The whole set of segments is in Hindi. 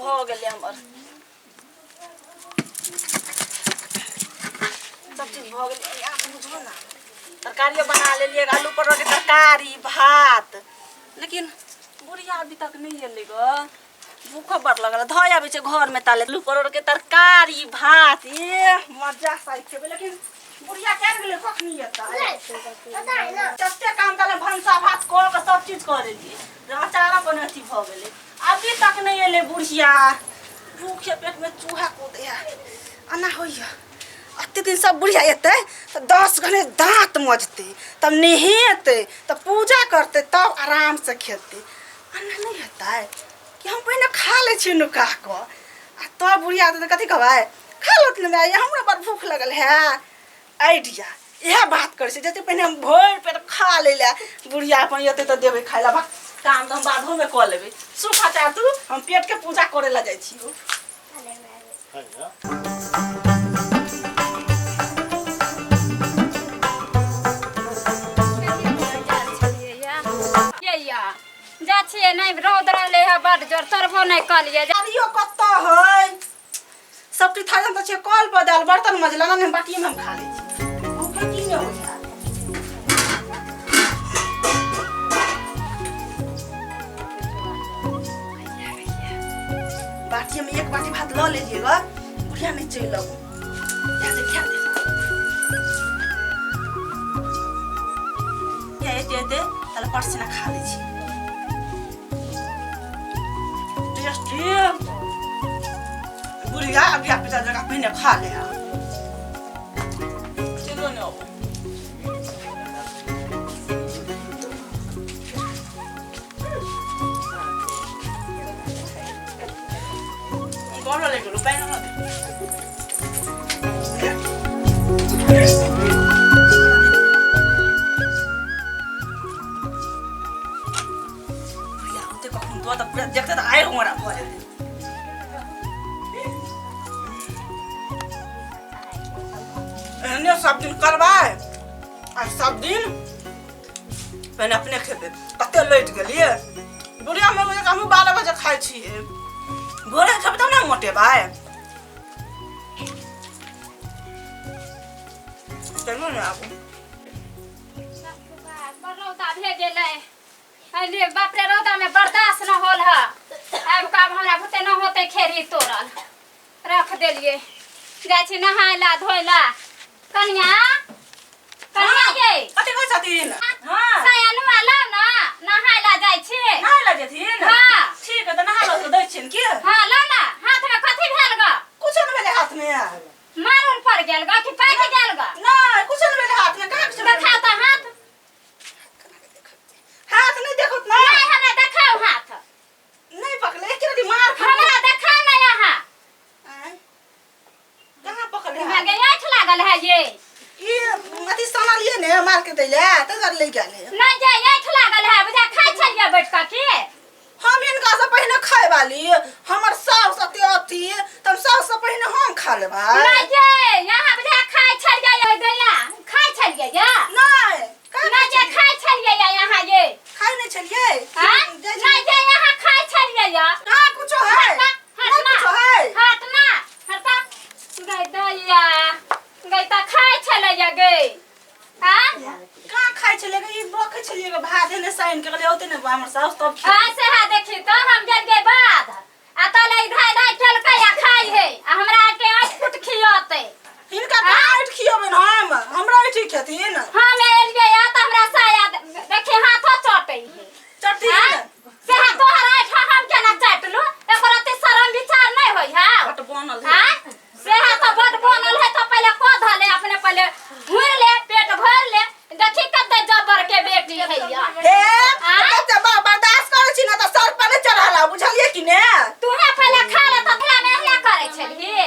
भ गेले हमर सब चीज भ गेले। या बुझो ना तरकारी बना लेलिए आलू परोर के तरकारी भात, लेकिन बुढ़िया अभी तक नहीं एले ग। भूख बड़ लगल धय आबे छै घर में ताले आलू परोर के तरकारी भात ए मजा साइ खेबे, लेकिन बुढ़िया कर गेले कखनी एता पता है ना कते काम ताले भंसा भात को के सब चीज कर लेलिए अचारा बने अथी भ गेले अभी तक नहीं एले बुढ़िया। भूखे पेट में चूहा कूदे आना होइया अत्ते दिन सब बुढ़िया एते तो 10 घंटे दांत मजते तब नहेते तब पूजा करते तब आराम से खेते। अन्ना नहीं होता है कि हम पहले खा ले छी नुका को आ तब बुढ़िया तो कथी कहबै खा लोत ले हमरा बड़ भूख लगल है आइडिया यह बात करे जैसे पहले हम भोर पेट खा ले बुढ़िया अपन एते तो देबे खाइला भा काम तो हम बादो में क लेबे सुखा चाह तू हम पेट के पूजा करे ला जाई छी। जा छिए नहीं रौद रहले है बड़ जोर तरबो नहीं कलिए जारियो कत्त है सब टी थाजन त छे कल बदल बर्तन मजला ना बाटी में हम खा ले छी भूखे की न हो जा बाटी में एक बाटी भात ल लीजिएगा बुढ़िया नहीं चल लो या से खा दे ये दे ताले परसी ना खा ले छी बुढ़िया अभी आप जगह पहने खा ले चलो ना ले लो पैन ना भैया उते कखन तो देखते आए हमरा पर सब दिन करवाए आ सब दिन मैंने अपने खेते कते लेट गेलिए बुढ़िया में हम 12 बजे खाई छी भोरे सब तब ना मोटे भाई चलो ना आप रौदा भे गेले अरे बाप रे रौदा में बर्दाश्त न होल है अब काम हमरा बुते न होते खेरी तोड़ल रख देलिए जाय छी नहायला धोइला कन्या कन्या ये कते कह छथिन हां सयानुआ लाउ ना नहायला जाय छी नहायला जेथिन हां ठीक है त नहा लो तो दै छिन की हां लाउ ना हाथ में कथि भेल ग कुछ न भेले हाथ में मारून पड़ गेल ग कि पैक गेल ग नहीं कुछ न भेले हाथ में कहां कुछ देखा त हाथ हाथ नहीं देखो ना नहीं हमरा देखाओ हाथ नहीं पकड़े एक रति मार खा हमरा देखा ना यहां कहां पकड़े है गया लागल है ये अति सोना लिए ने मार के दैले त घर ले गेल है नहीं जे ऐठ लागल है बुझा खाइ छलिए बैठ का की हम इनका से पहले खाए वाली हमर सास सती अथी तब सास से पहले हम खा लेबा नहीं जे यहां बुझा खाइ छलिए दैला खाइ छलिए या नहीं जे खाइ छलिए यहां ये खाई नहीं छलिए हां नहीं जे यहां खाइ छलिए या हां कुछ है कुछ है हाथ ना हटा गई दैया गई त खाइ छलिए गई हां का खाई छलिए ई रखे छलिए भात ने साइन के ले होते ने हमर सास तब हां से हा देखी तो हम जल गए बाद आ त ले धाय धाय चल के या खाई है आ हमरा के 8 फुट खियोते इनका काट खियोबे हम हमरा ठीक खेथिन हम एलिए या त हमरा साया देखी हाथो चटई है चटी से हा तोहरा हम केना चटलू एकर ते शरम विचार नहीं होई हा बट बनल है हां से हा त बड बनल है त पहले को धले अपने पहले भूर ले पेट भर ले देखी कते जबर के बेटी है या हे कते बर्दाश्त करे छी ना त सर पर चढ़ाला बुझलिए कि ने तू है पहले खा ले त थला में हला करे छलिए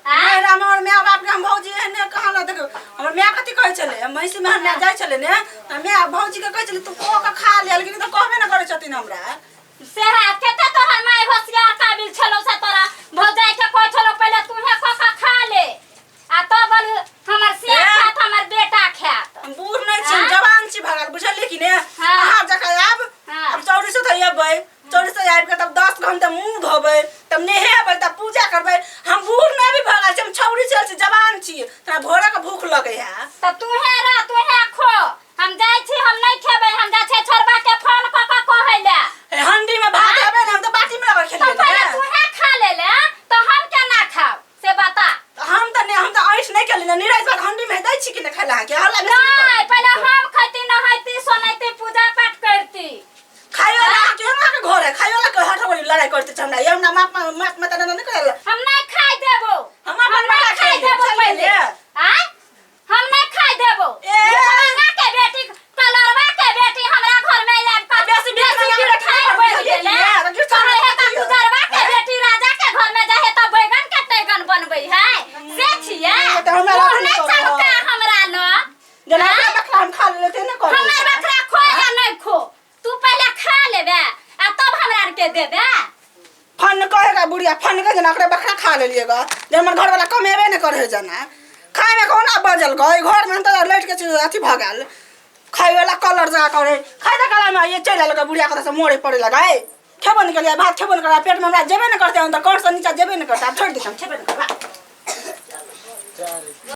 हां हमर माय बाप के हम भौजी ने कहां ना देख हमर माय कथि कहै छले महिसी में हम जाय छले ने त माय भौजी के कहै छले तू को के खा ले लेकिन त कहबे ना करे छथिन हमरा से हा केते तोहर माय होशियार काबिल छलो से तोरा भौजाई के कहै छलो पहले तू है को का खा ले आ तो बोल हमर सिया खात हमर बेटा खात हम बूढ़ नहीं छी जवान छी भगल बुझलिए कि ने हां जका अब चौड़ी से थैया बय चौड़ी से आब के तब 10 घंटा मुंह धोबे तब ने लड़ाई करते छ हमरा ये हमरा माप मत नहीं करल हम नहीं खाई देबो हम अपन बड़ा खाई देबो पहले आय हम नहीं खाई देबो ना के बेटी कलरवा के बेटी हमरा घर में लाग का बेसी बेसी खाई बोल गेले है का गुजरवा के बेटी राजा के घर में जाहे त बैगन के तैगन बनबै है से छिए तो हमरा नहीं चलका हमरा न जना बकरा हम खा लेते न कर हमर बकरा खो या नहीं खो तू पहले खा लेबे आ तब हमरा के देबे फन कहेगा बुढ़िया फन के जना बकरा खा लेलिएगा जे हमर घर वाला कमेबे न करे जना खाए में कोना बजल गई घर में तो लाइट के अथी भ गेल खाए वाला कलर जा करे खाए कला में ये चल लगा बुढ़िया कथा से मोड़े पड़े लगाए खेबो निकल गया भात खेबो न करा पेट में हमरा जेबे न करते अंदर कौन सा नीचे जेबे न करता छोड़ दी हम खेबे न करबा